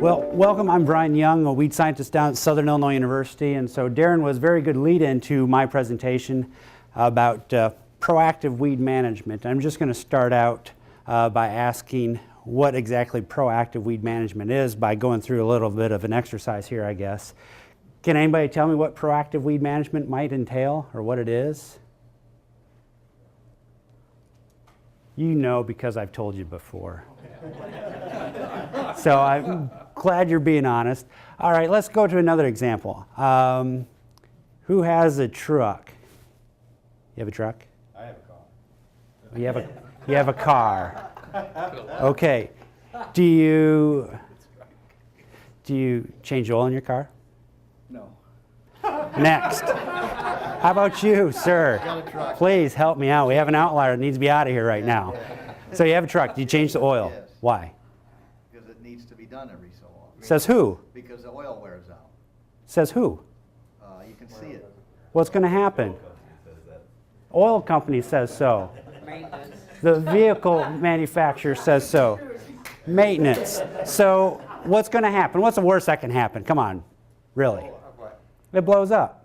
Well, welcome. I'm Bryan Young, a weed scientist down at Southern Illinois University. And so Darren was a very good lead-in to my presentation about proactive weed management. I'm just going to start out by asking what exactly proactive weed management is by going through a little bit of an exercise here, I guess. Can anybody tell me what proactive weed management might entail or what it is? You know, because I've told you before. So I'm glad you're being honest. All right, let's go to another example. Who has a truck? You have a truck? I have a car. You have a car. Okay. Do you change oil in your car? No. Next. How about you, sir? Got a truck. Please help me out. We have an outlier that needs to be out of here right now. So you have a truck. Do you change the oil? Yes. Why? Because it needs to be done every so often. Says who? Because the oil wears out. Says who? You can see it. What's going to happen? Oil company says so. Maintenance. The vehicle manufacturer says so. Maintenance. So what's going to happen? What's the worst that can happen? Come on. Really? It blows up.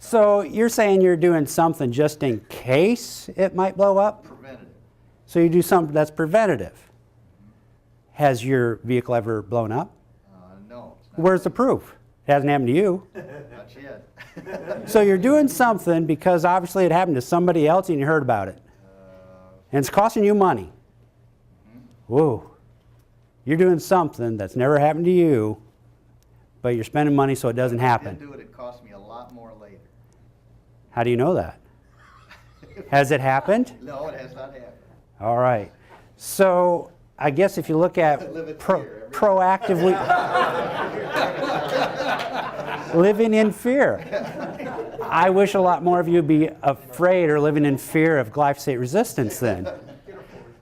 So you're saying you're doing something just in case it might blow up? Preventative. So you do something that's preventative. Has your vehicle ever blown up? No. It's not. Where's the proof? It hasn't happened to you. Not yet. So you're doing something because obviously it happened to somebody else and you heard about it. And it's costing you money. Whoa. You're doing something that's never happened to you, but you're spending money so it doesn't If I happen. didn't do it, it cost me a lot more later. How do you know that? Has it happened? No, it has not happened. All right. So I guess if you look at Live in fear. proactively living in fear. I wish a lot more of you would be afraid or living in fear of glyphosate resistance then.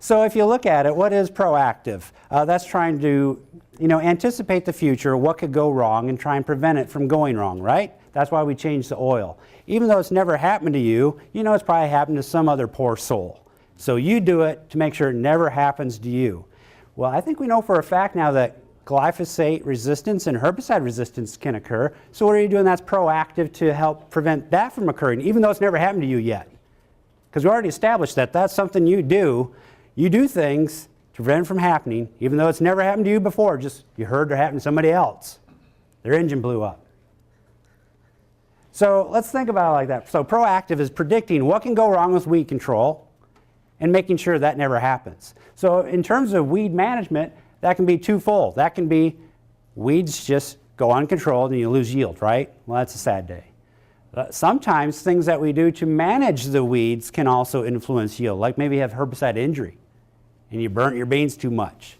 So if you look at it, what is proactive? That's trying to anticipate the future, what could go wrong, and try and prevent it from going wrong, right? That's why we changed the oil. Even though it's never happened to you, you know it's probably happened to some other poor soul. So you do it to make sure it never happens to you. Well, I think we know for a fact now that glyphosate resistance and herbicide resistance can occur. So what are you doing that's proactive to help prevent that from occurring, even though it's never happened to you yet? Because we already established that that's something you do. You do things to prevent it from happening, even though it's never happened to you before. Just you heard it happened to somebody else. Their engine blew up. So let's think about it like that. So proactive is predicting what can go wrong with weed control and making sure that never happens. So in terms of weed management, that can be twofold. That can be weeds just go uncontrolled and you lose yield, right? Well, that's a sad day. Sometimes things that we do to manage the weeds can also influence yield, like maybe you have herbicide injury and you burnt your beans too much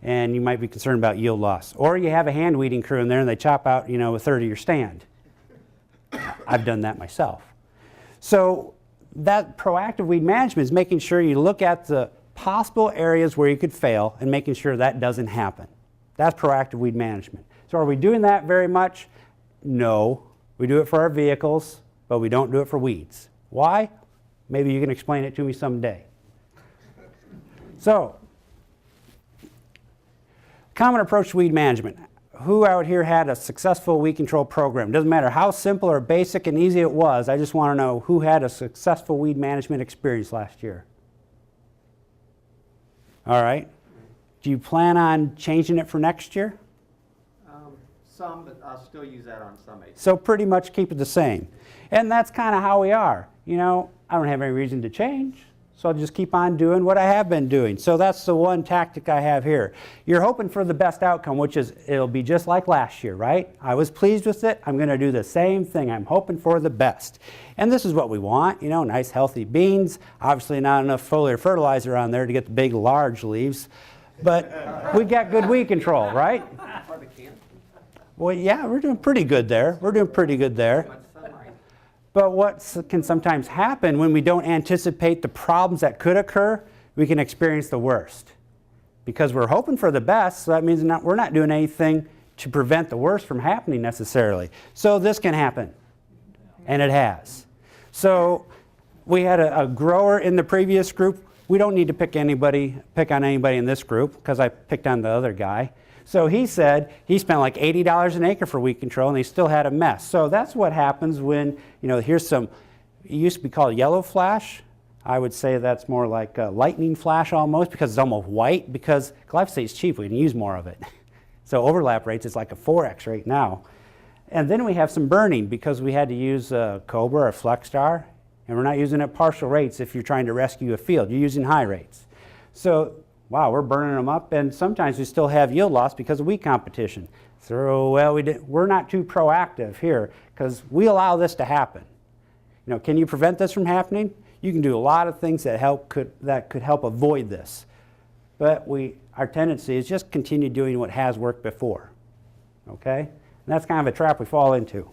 and you might be concerned about yield loss. Or you have a hand weeding crew in there and they chop out, a third of your stand. I've done that myself. So that proactive weed management is making sure you look at the possible areas where you could fail and making sure that doesn't happen. That's proactive weed management. So are we doing that very much? No. We do it for our vehicles, but we don't do it for weeds. Why? Maybe you can explain it to me someday. So, common approach to weed management. Who out here had a successful weed control program? Doesn't matter how simple or basic and easy it was, I just want to know who had a successful weed management experience last year. All right. Do you plan on changing it for next year? Some, but I'll still use that on some acres. So pretty much keep it the same. And that's kind of how we are. I don't have any reason to change, so I'll just keep on doing what I have been doing. So that's the one tactic I have here. You're hoping for the best outcome, which is it'll be just like last year, right? I was pleased with it. I'm going to do the same thing. I'm hoping for the best. And this is what we want, nice healthy beans. Obviously not enough foliar fertilizer on there to get the big large leaves. But we got good weed control, right? Well, yeah, we're doing pretty good there. But what can sometimes happen when we don't anticipate the problems that could occur, we can experience the worst. Because we're hoping for the best, so that means we're not doing anything to prevent the worst from happening necessarily. So this can happen, and it has. So we had a grower in the previous group. we don't need to pick on anybody in this group because I picked on the other guy. So he said he spent like $80 an acre for weed control and he still had a mess. So that's what happens when, here's some, it used to be called yellow flash. I would say that's more like a lightning flash almost because it's almost white because glyphosate is cheap. We can use more of it. So overlap rates is like a 4x right now. And then we have some burning because we had to use Cobra or FlexStar, and we're not using it at partial rates if you're trying to rescue a field. You're using high rates. So, wow, we're burning them up, and sometimes we still have yield loss because of weed competition. So, well, we're not too proactive here because we allow this to happen. Can you prevent this from happening? You can do a lot of things that could help avoid this. But our tendency is just continue doing what has worked before. Okay? And that's kind of a trap we fall into.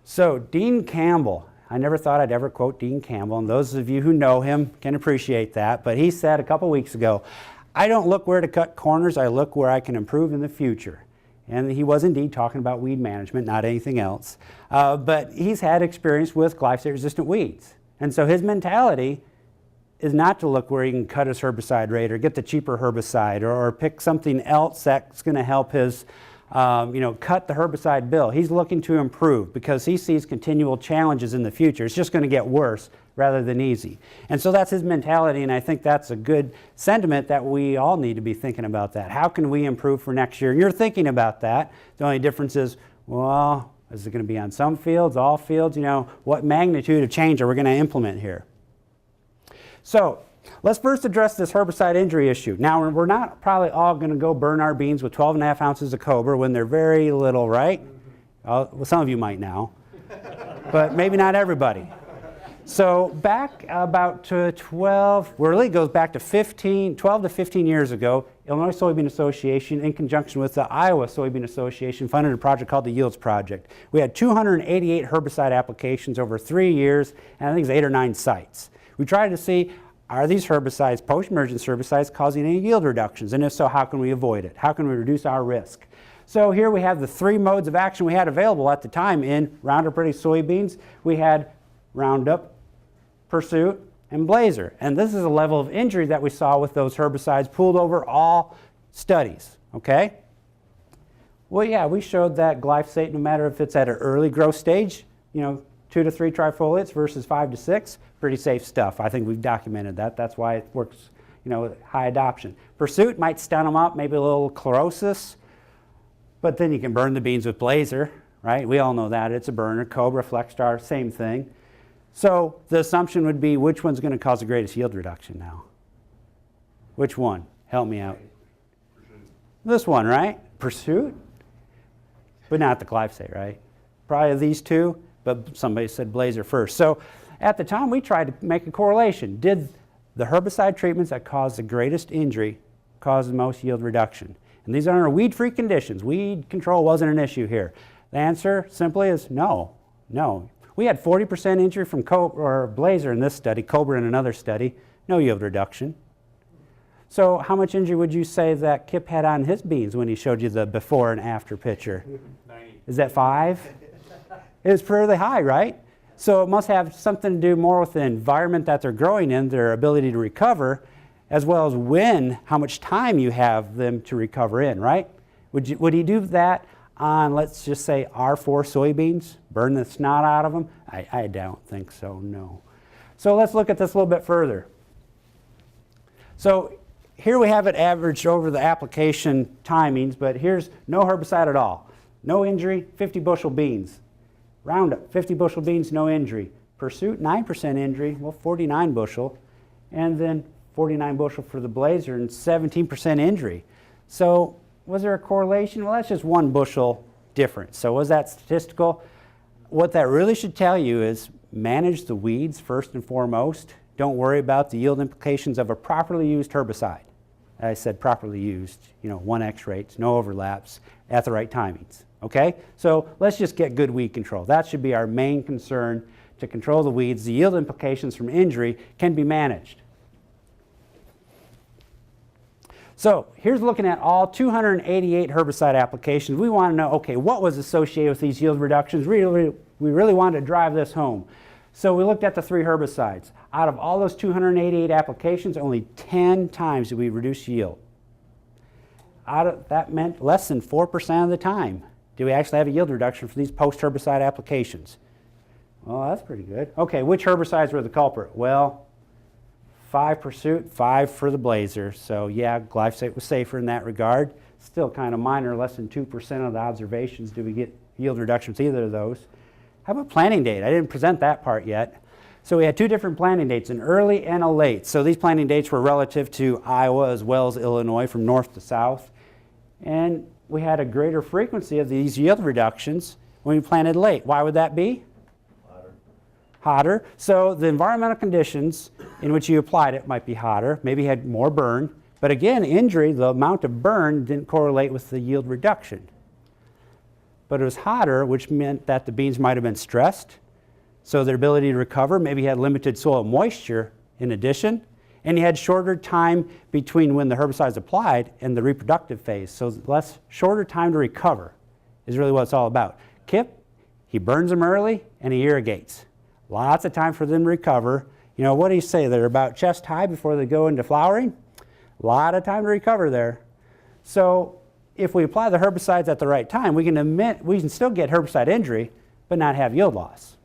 So Dean Campbell, I never thought I'd ever quote Dean Campbell, and those of you who know him can appreciate that, but he said a couple weeks ago, I don't look where to cut corners, I look where I can improve in the future. And he was indeed talking about weed management, not anything else. But he's had experience with glyphosate-resistant weeds. And so his mentality is not to look where he can cut his herbicide rate or get the cheaper herbicide or pick something else that's going to help his cut the herbicide bill. He's looking to improve because he sees continual challenges in the future. It's just going to get worse rather than easy. And so that's his mentality, and I think that's a good sentiment that we all need to be thinking about that. How can we improve for next year? And you're thinking about that. The only difference is, well, is it going to be on some fields, all fields? What magnitude of change are we going to implement here? So let's first address this herbicide injury issue. Now, we're not probably all going to go burn our beans with 12.5 ounces of Cobra when they're very little, right? Well, some of you might now, but maybe not everybody. So back about to 12 goes back to 12 to 15 years ago, Illinois Soybean Association, in conjunction with the Iowa Soybean Association, funded a project called the Yields Project. We had 288 herbicide applications over 3 years, and I think it's 8 or 9 sites. We tried to see, are these herbicides, post-emergence herbicides, causing any yield reductions? And if so, how can we avoid it? How can we reduce our risk? So here we have the 3 modes of action we had available at the time in Roundup Ready soybeans. We had Roundup, Pursuit, and Blazer. And this is a level of injury that we saw with those herbicides pooled over all studies, okay? Well, yeah, we showed that glyphosate, no matter if it's at an early growth stage, 2 to 3 trifoliates versus 5 to 6, pretty safe stuff. I think we've documented that. That's why it works, high adoption. Pursuit might stun them up, maybe a little chlorosis, but then you can burn the beans with Blazer, right? We all know that. It's a burner. Cobra, FlexStar, same thing. So the assumption would be, which one's going to cause the greatest yield reduction now? Which one? Help me out. This one, right? Pursuit? But not the glyphosate, right? Probably these two, but somebody said Blazer first. So at the time, we tried to make a correlation. Did the herbicide treatments that caused the greatest injury cause the most yield reduction? And these are weed-free conditions. Weed control wasn't an issue here. The answer simply is no. We had 40% injury from Blazer in this study, Cobra in another study, no yield reduction. So how much injury would you say that Kip had on his beans when he showed you the before and after picture? 90. Is that 5? It's fairly high, right? So it must have something to do more with the environment that they're growing in, their ability to recover, as well as how much time you have them to recover in, right? Would he do that on, let's just say, R4 soybeans, burn the snot out of them? I don't think so, no. So let's look at this a little bit further. So here we have it averaged over the application timings, but here's no herbicide at all. No injury, 50 bushel beans. Roundup, 50 bushel beans, no injury. Pursuit, 9% injury, well, 49 bushel. And then 49 bushel for the Blazer and 17% injury. So was there a correlation? Well, that's just 1 bushel difference. So was that statistical? What that really should tell you is manage the weeds first and foremost. Don't worry about the yield implications of a properly used herbicide. I said properly used, 1x rates, no overlaps, at the right timings. Okay? So let's just get good weed control. That should be our main concern, to control the weeds. The yield implications from injury can be managed. So here's looking at all 288 herbicide applications. We want to know, okay, what was associated with these yield reductions? We really wanted to drive this home. So we looked at the 3 herbicides. Out of all those 288 applications, only 10 times did we reduce yield. That meant less than 4% of the time do we actually have a yield reduction for these post-herbicide applications. Well, that's pretty good. Okay, which herbicides were the culprit? Well, 5 pursuit, 5 for the blazer. So yeah, glyphosate was safer in that regard. Still kind of minor, less than 2% of the observations do we get yield reductions either of those. How about planting date? I didn't present that part yet. So we had 2 different planting dates, an early and a late. So these planting dates were relative to Iowa as well as Illinois from north to south. And we had a greater frequency of these yield reductions when we planted late. Why would that be? Hotter. So the environmental conditions in which you applied it might be hotter, maybe had more burn. But again, injury, the amount of burn didn't correlate with the yield reduction. But it was hotter, which meant that the beans might have been stressed. So their ability to recover, maybe had limited soil moisture in addition. And you had shorter time between when the herbicide is applied and the reproductive phase. So shorter time to recover is really what it's all about. Kip, he burns them early and he irrigates. Lots of time for them to recover. You know, what do you say? They're about chest high before they go into flowering. A lot of time to recover there. So if we apply the herbicides at the right time, we can still get herbicide injury, but not have yield loss.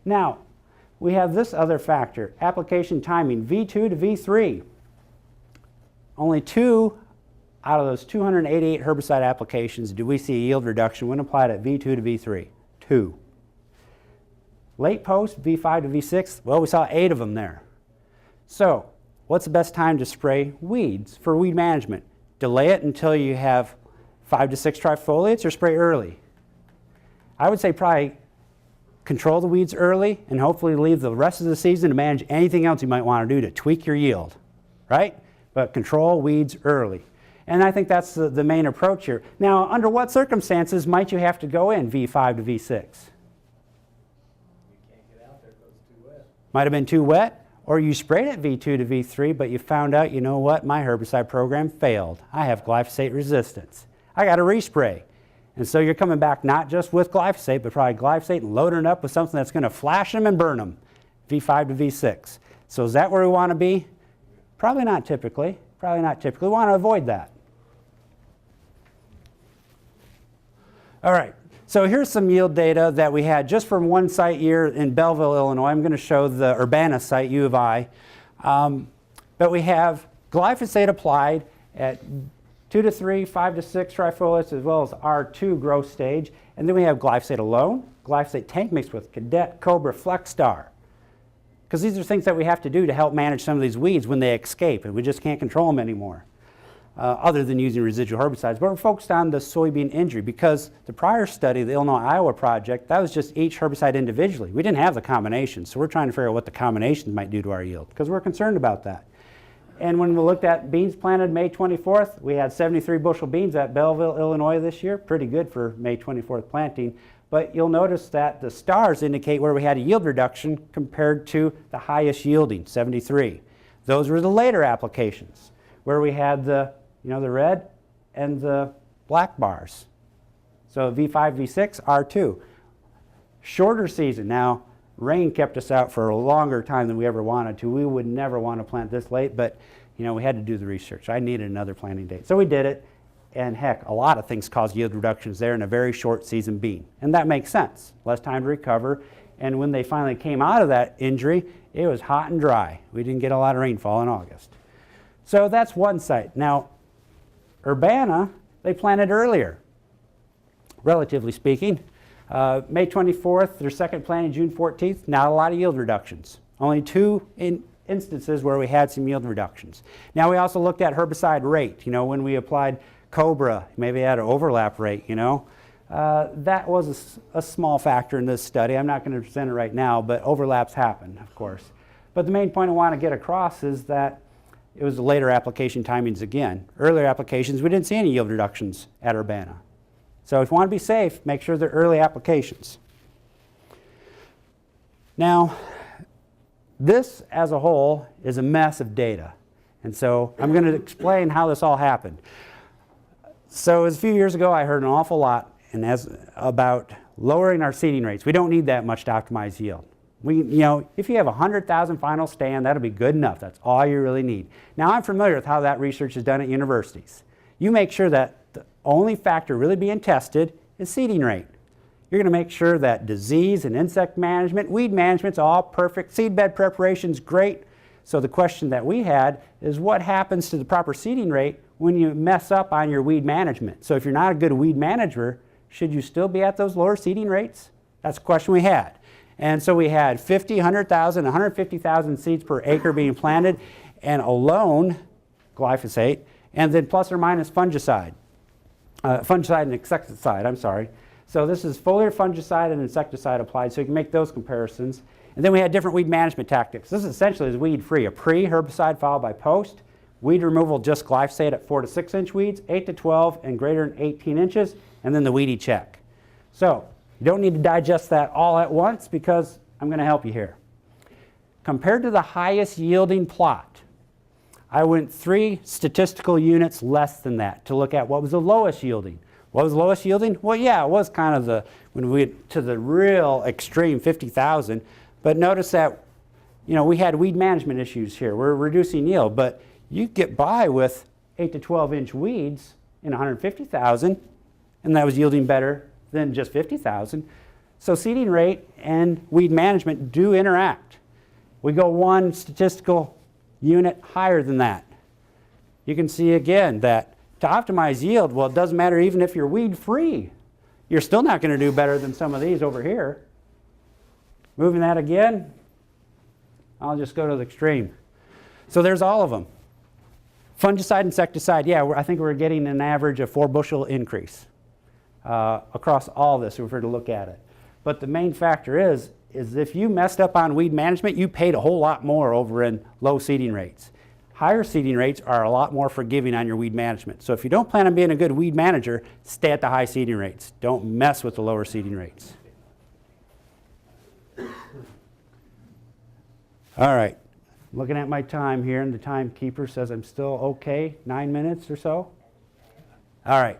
Now, we have this other factor, application timing, V2 to V3. Only 2 out of those 288 herbicide applications do we see a yield reduction when applied at V2 to V3. 2. Late post, V5 to V6, well, we saw 8 of them there. So, what's the best time to spray weeds for weed management? Delay it until you have 5 to 6 trifoliates or spray early? I would say probably control the weeds early and hopefully leave the rest of the season to manage anything else you might want to do to tweak your yield, right? But control weeds early. And I think that's the main approach here. Now, under what circumstances might you have to go in V5 to V6? Might have been too wet, or you sprayed at V2 to V3, but you found out, you know what, my herbicide program failed. I have glyphosate resistance. I got to respray. And so you're coming back not just with glyphosate, but probably glyphosate and loading it up with something that's going to flash them and burn them, V5 to V6. So is that where we want to be? Probably not typically. Probably not typically. We want to avoid that. All right. So here's some yield data that we had just from one site here in Belleville, Illinois. I'm going to show the Urbana site, U of I. But we have glyphosate applied at 2 to 3, 5 to 6 trifoliates, as well as R2 growth stage. And then we have glyphosate alone, glyphosate tank mixed with Cadet, Cobra, Flex Star. Because these are things that we have to do to help manage some of these weeds when they escape, and we just can't control them anymore. Other than using residual herbicides. But we're focused on the soybean injury because the prior study, the Illinois-Iowa project, that was just each herbicide individually. We didn't have the combinations, so we're trying to figure out what the combinations might do to our yield because we're concerned about that. And when we looked at beans planted May 24th, we had 73 bushel beans at Belleville, Illinois this year. Pretty good for May 24th planting. But you'll notice that the stars indicate where we had a yield reduction compared to the highest yielding, 73. Those were the later applications where we had the red and the black bars. So V5, V6, R2. Shorter season. Now, rain kept us out for a longer time than we ever wanted to. We would never want to plant this late, but we had to do the research. I needed another planting date. So we did it, and heck, a lot of things cause yield reductions there in a very short season bean. And that makes sense. Less time to recover. And when they finally came out of that injury, it was hot and dry. We didn't get a lot of rainfall in August. So that's one site. Now, Urbana, they planted earlier, relatively speaking. May 24th, their second planting, June 14th, not a lot of yield reductions. Only 2 instances where we had some yield reductions. Now we also looked at herbicide rate. When we applied Cobra, maybe had an overlap rate, That was a small factor in this study. I'm not going to present it right now, but overlaps happen, of course. But the main point I want to get across is that it was the later application timings again. Earlier applications, we didn't see any yield reductions at Urbana. So if you want to be safe, make sure they're early applications. Now, this as a whole is a mess of data. And so I'm going to explain how this all happened. So a few years ago, I heard an awful lot about lowering our seeding rates. We don't need that much to optimize yield. If you have 100,000 final stand, that'll be good enough. That's all you really need. Now, I'm familiar with how that research is done at universities. You make sure that the only factor really being tested is seeding rate. You're going to make sure that disease and insect management, weed management's all perfect. Seed bed preparation's great. So the question that we had is what happens to the proper seeding rate when you mess up on your weed management? So if you're not a good weed manager, should you still be at those lower seeding rates? That's the question we had. And so we had 50, 100,000, 150,000 seeds per acre being planted, and alone glyphosate, and then plus or minus fungicide. Fungicide and insecticide, I'm sorry. So this is foliar fungicide and insecticide applied, so you can make those comparisons. And then we had different weed management tactics. This essentially is weed-free, a pre-herbicide followed by post. Weed removal, just glyphosate at 4 to 6 inch weeds, 8 to 12 and greater than 18 inches, and then the weedy check. So you don't need to digest that all at once because I'm going to help you here. Compared to the highest yielding plot, I went 3 statistical units less than that to look at what was the lowest yielding. What was the lowest yielding? Well, yeah, it was kind of when we went to the real extreme 50,000. But notice that, we had weed management issues here. We're reducing yield, but you get by with 8 to 12 inch weeds in 150,000, and that was yielding better than just 50,000. So seeding rate and weed management do interact. We go 1 statistical unit higher than that. You can see again that to optimize yield, well, it doesn't matter even if you're weed free. You're still not going to do better than some of these over here. Moving that again, I'll just go to the extreme. So there's all of them. Fungicide, insecticide, yeah, I think we're getting an average of 4 bushel increase across all this if we were to look at it. But the main factor is if you messed up on weed management, you paid a whole lot more over in low seeding rates. Higher seeding rates are a lot more forgiving on your weed management. So if you don't plan on being a good weed manager, stay at the high seeding rates. Don't mess with the lower seeding rates. All right, looking at my time here, and the timekeeper says I'm still okay, 9 minutes or so. All right,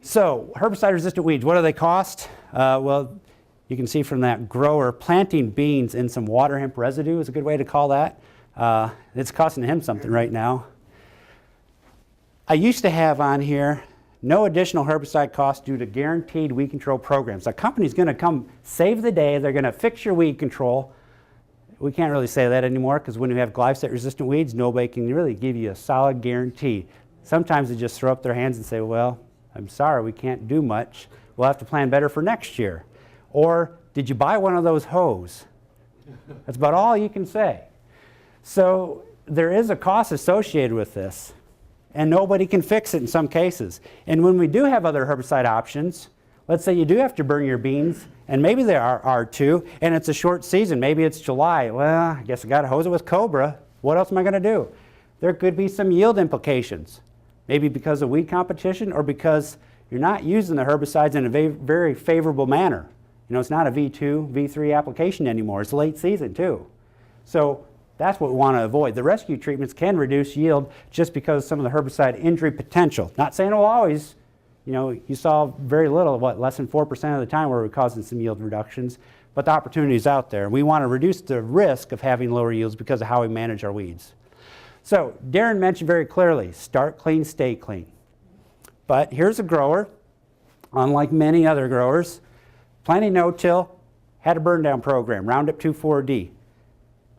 so herbicide-resistant weeds, what do they cost? Well, you can see from that grower, planting beans in some water hemp residue is a good way to call that. It's costing him something right now. I used to have on here, no additional herbicide cost due to guaranteed weed control programs. A company's going to come save the day. They're going to fix your weed control. We can't really say that anymore because when you have glyphosate-resistant weeds, nobody can really give you a solid guarantee. Sometimes they just throw up their hands and say, well, I'm sorry, we can't do much. We'll have to plan better for next year. Or, did you buy one of those hoes? That's about all you can say. So there is a cost associated with this, and nobody can fix it in some cases. And when we do have other herbicide options, let's say you do have to burn your beans, and maybe there are 2, and it's a short season. Maybe it's July. Well, I guess I got to hose it with Cobra. What else am I going to do? There could be some yield implications, maybe because of weed competition or because you're not using the herbicides in a very favorable manner. It's not a V2, V3 application anymore. It's late season too. So that's what we want to avoid. The rescue treatments can reduce yield just because of some of the herbicide injury potential. Not saying it will always. You saw very little, less than 4% of the time where we're causing some yield reductions, but the opportunity is out there. We want to reduce the risk of having lower yields because of how we manage our weeds. So Darren mentioned very clearly, start clean, stay clean. But here's a grower, unlike many other growers, planting no-till, had a burn down program, Roundup 2,4-D.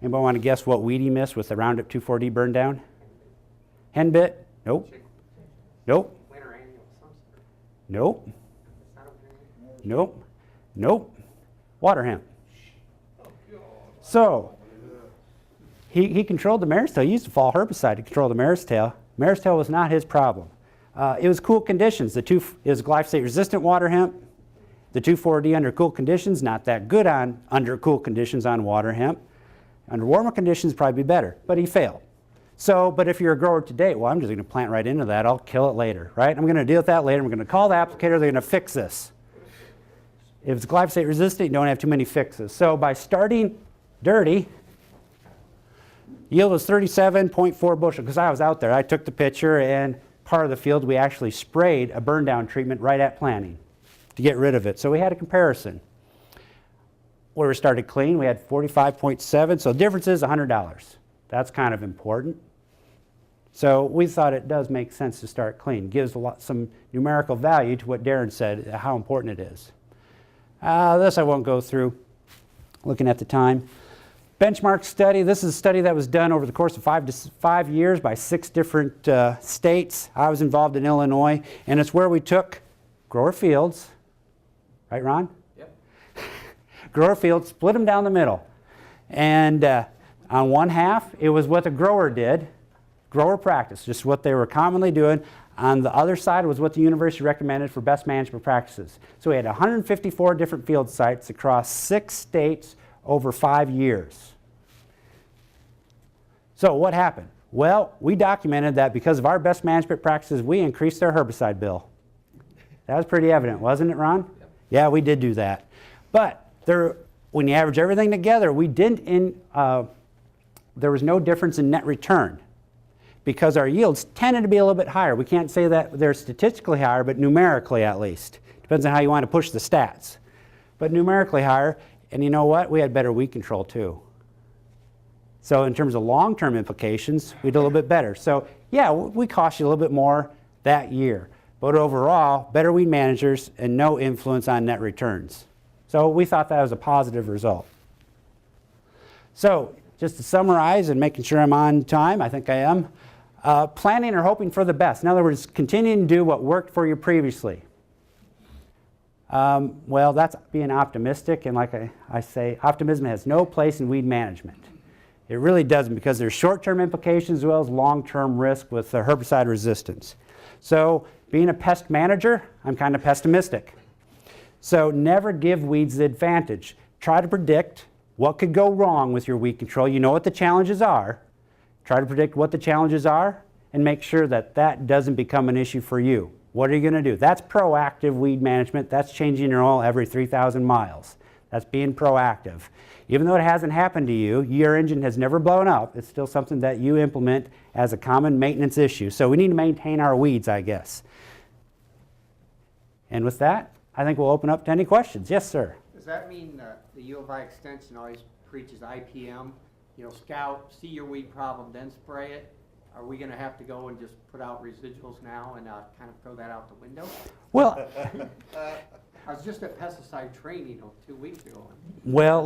Anybody want to guess what weed he missed with the Roundup 2,4-D burn down? Henbit? Nope. Nope. Nope. Nope. Nope. Water hemp. So he controlled the mare's tail. He used a fall herbicide to control the mare's tail. Mare's tail was not his problem. It was cool conditions. It was glyphosate-resistant water hemp. The 2,4-D under cool conditions, not that good under cool conditions on water hemp. Under warmer conditions, probably be better, but he failed. So, but if you're a grower today, well, I'm just going to plant right into that. I'll kill it later, right? I'm going to deal with that later. I'm going to call the applicator. They're going to fix this. If it's glyphosate resistant, you don't have too many fixes. So by starting dirty, yield was 37.4 bushel because I was out there. I took the picture, and part of the field we actually sprayed a burn down treatment right at planting to get rid of it. So we had a comparison. where we started clean, we had 45.7, so the difference is $100. That's kind of important. So we thought it does make sense to start clean. Gives some numerical value to what Darren said, how important it is. This I won't go through, looking at the time. Benchmark study, this is a study that was done over the course of 5 years by 6 different states. I was involved in Illinois, and it's where we took grower fields, right Ron? Yep. Grower fields, split them down the middle. And on one half, it was what the grower did, grower practice, just what they were commonly doing. On the other side was what the university recommended for best management practices. So we had 154 different field sites across 6 states over 5 years. So what happened? Well, we documented that because of our best management practices, we increased our herbicide bill. That was pretty evident, wasn't it, Ron? Yep. Yeah, we did do that. But when you average everything together, there was no difference in net return, because our yields tended to be a little bit higher. We can't say that they're statistically higher, but numerically at least. Depends on how you want to push the stats. But numerically higher, and you know what? We had better weed control too. So in terms of long-term implications, we did a little bit better. So yeah, we cost you a little bit more that year. But overall, better weed managers and no influence on net returns. So we thought that was a positive result. So just to summarize and making sure I'm on time, I think I am. Planning or hoping for the best. In other words, continuing to do what worked for you previously. Well, that's being optimistic, and like I say, optimism has no place in weed management. It really doesn't, because there's short-term implications as well as long-term risk with herbicide resistance. So being a pest manager, I'm kind of pessimistic. So never give weeds the advantage. Try to predict what could go wrong with your weed control. You know what the challenges are. Try to predict what the challenges are and make sure that that doesn't become an issue for you. What are you going to do? That's proactive weed management. That's changing your oil every 3,000 miles. That's being proactive. Even though it hasn't happened to you, your engine has never blown up, it's still something that you implement as a common maintenance issue. So we need to maintain our weeds, I guess. And with that, I think we'll open up to any questions. Yes, sir. Does that mean the U of I extension always preaches IPM? You know, scout, see your weed problem, then spray it? Are we going to have to go and just put out residuals now and kind of throw that out the window? Well, I was just at pesticide training 2 weeks ago. well,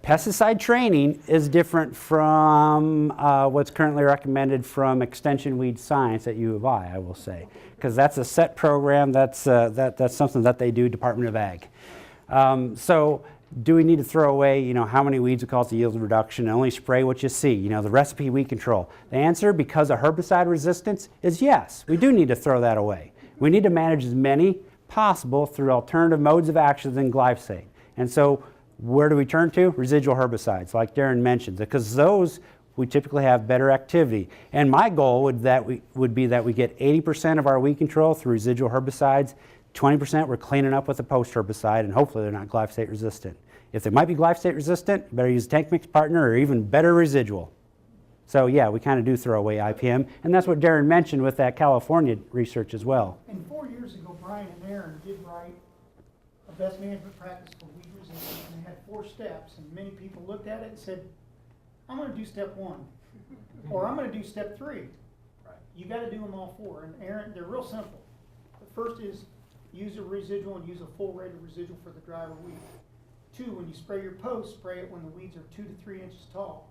pesticide training is different from what's currently recommended from extension weed science at U of I will say, because that's a set program. That's something that they do, Department of Ag. So do we need to throw away, how many weeds would cause the yield reduction and only spray what you see, the recipe weed control? The answer, because of herbicide resistance, is yes. We do need to throw that away. We need to manage as many possible through alternative modes of action than glyphosate. And so where do we turn to? Residual herbicides, like Darren mentioned, because those we typically have better activity. And my goal would be that we get 80% of our weed control through residual herbicides. 20% we're cleaning up with a post herbicide, and hopefully they're not glyphosate resistant. If they might be glyphosate resistant, you better use a tank mix partner or even better residual. So yeah, we kind of do throw away IPM, and that's what Darren mentioned with that California research as well. And 4 years ago, Bryan and Aaron did write a best management practice for weed resistance, and it had 4 steps, and many people looked at it and said, I'm going to do step 1, or I'm going to do step 3. Right. You got to do them all 4, and Aaron, they're real simple. The first is use a residual and use a full rated residual for the drier weed. 2, when you spray your post, spray it when the weeds are 2 to 3 inches tall.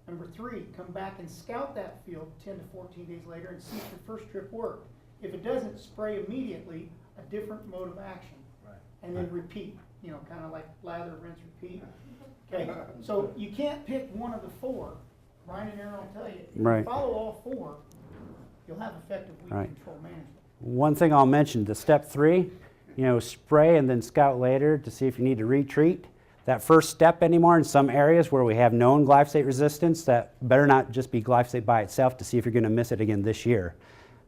Number 3, come back and scout that field 10 to 14 days later and see if your first trip worked. If it doesn't, spray immediately a different mode of action. Right. And then repeat, kind of like lather, rinse, repeat. Okay, so you can't pick one of the 4. Bryan and Aaron will tell you. If you follow all 4, you'll have effective weed control management. One thing I'll mention, the step 3, spray and then scout later to see if you need to retreat. That first step anymore in some areas where we have known glyphosate resistance, that better not just be glyphosate by itself to see if you're going to miss it again this year.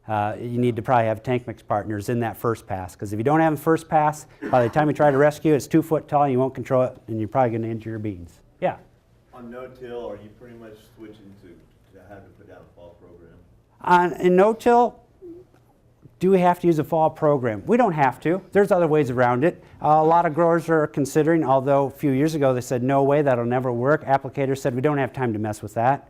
You need to probably have tank mix partners in that first pass, because if you don't have the first pass, by the time you try to rescue it, it's 2 foot tall and you won't control it, and you're probably going to injure your beans. Yeah? On no-till, are you pretty much switching to having to put down a fall program? In no-till, Do we have to use a fall program? We don't have to. There's other ways around it. A lot of growers are considering, although a few years ago they said, no way, that'll never work. Applicators said, we don't have time to mess with that.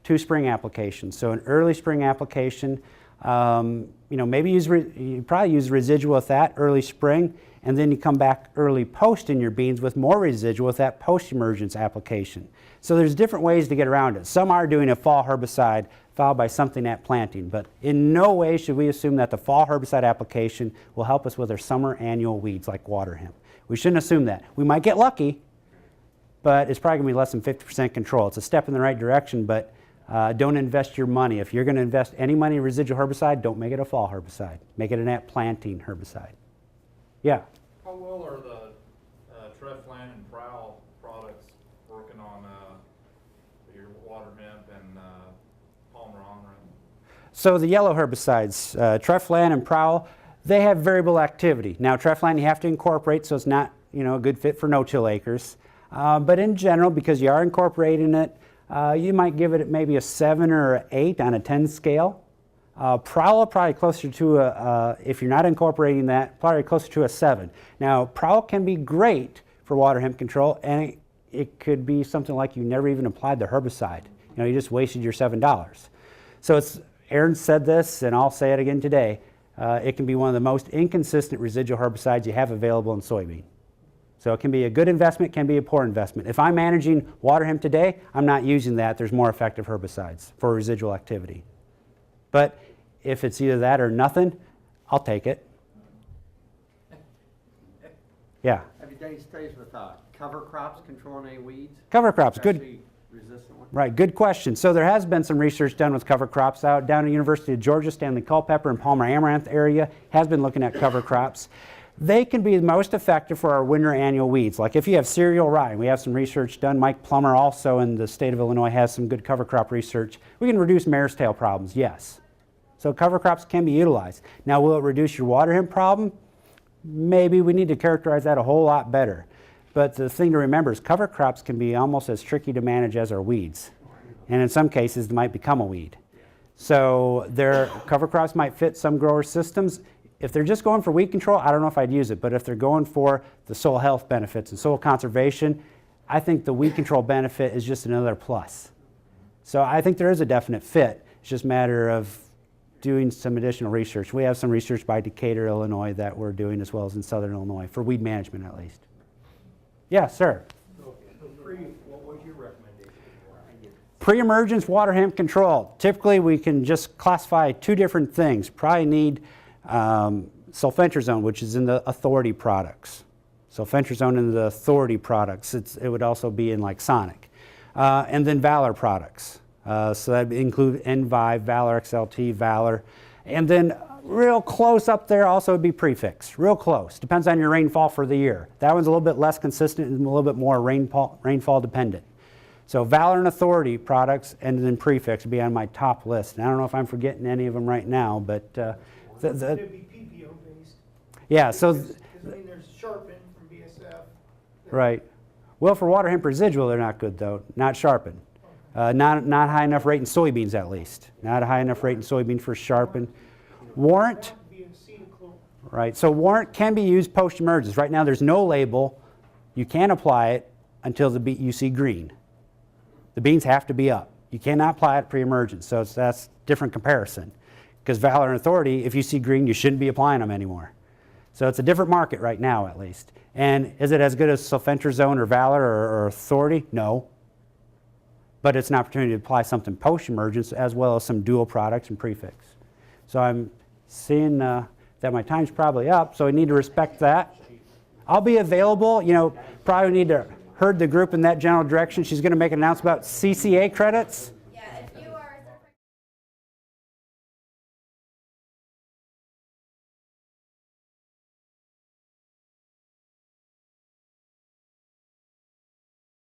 2 spring applications. So an early spring application, maybe you probably use residual with that early spring, and then you come back early post in your beans with more residual with that post-emergence application. So there's different ways to get around it. Some are doing a fall herbicide followed by something at planting, but in no way should we assume that the fall herbicide application will help us with our summer annual weeds like water hemp. We shouldn't assume that. We might get lucky, but it's probably going to be less than 50% control. It's a step in the right direction, but don't invest your money. If you're going to invest any money in residual herbicide, don't make it a fall herbicide. Make it an at planting herbicide. Yeah? How well are the Treflan and Prowl products working on your water hemp and Palmer on? So the yellow herbicides, Treflan and Prowl, they have variable activity. Now Treflan you have to incorporate, so it's not a good fit for no-till acres. But in general, because you are incorporating it, you might give it maybe a 7 or an 8 on a 10 scale. Prowl probably closer to if you're not incorporating that, probably closer to a 7. Now Prowl can be great for water hemp control, and it could be something like you never even applied the herbicide. You just wasted your $7. So Aaron said this, and I'll say it again today. It can be one of the most inconsistent residual herbicides you have available in soybean. So it can be a good investment, can be a poor investment. If I'm managing water hemp today, I'm not using that. There's more effective herbicides for residual activity. But if it's either that or nothing, I'll take it. Yeah. Have you done any studies with cover crops controlling any weeds? Cover crops, good. Especially resistant ones? Right, good question. So there has been some research done with cover crops out down at the University of Georgia, Stanley Culpeper and Palmer Amaranth area has been looking at cover crops. They can be most effective for our winter annual weeds. Like if you have cereal rye, we have some research done. Mike Plummer also in the state of Illinois has some good cover crop research. We can reduce mare's tail problems, yes. So cover crops can be utilized. Now will it reduce your water hemp problem? Maybe. We need to characterize that a whole lot better. But the thing to remember is cover crops can be almost as tricky to manage as our weeds. And in some cases, they might become a weed. So their cover crops might fit some grower systems. If they're just going for weed control, I don't know if I'd use it. But if they're going for the soil health benefits and soil conservation, I think the weed control benefit is just another plus. So I think there is a definite fit. It's just a matter of doing some additional research. We have some research by Decatur, Illinois that we're doing as well as in Southern Illinois for weed management at least. Yeah, sir. So what was your recommendation? Pre-emergence water hemp control. Typically we can just classify 2 different things. Probably need sulfentrazone, which is in the authority products. Sulfentrazone in the authority products. It would also be in like Sonic. And then Valor products. So that would include Envive, Valor XLT, Valor. And then real close up there also would be Prefix. Real close. Depends on your rainfall for the year. That one's a little bit less consistent and a little bit more rainfall dependent. So Valor and Authority products and then Prefix would be on my top list. And I don't know if I'm forgetting any of them right now, but It'd be PPO based. yeah, so Because there's Sharpen from BSF. right. Well, for water hemp residual, they're not good though. Not Sharpen. Not high enough rate in soybeans at least. Not a high enough rate in soybeans for Sharpen. Warrant. Right. So Warrant can be used post-emergence. Right now, there's no label. You can't apply it until you see green. The beans have to be up. You cannot apply it pre-emergence. So that's different comparison. Because Valor and Authority, if you see green, you shouldn't be applying them anymore. So it's a different market right now, at least. And is it as good as sulfentrazone or Valor or Authority? No. But it's an opportunity to apply something post-emergence as well as some dual products and Prefix. So I'm seeing that my time's probably up, so I need to respect that. I'll be available. Probably need to herd the group in that general direction. She's going to make an announcement about CCA credits.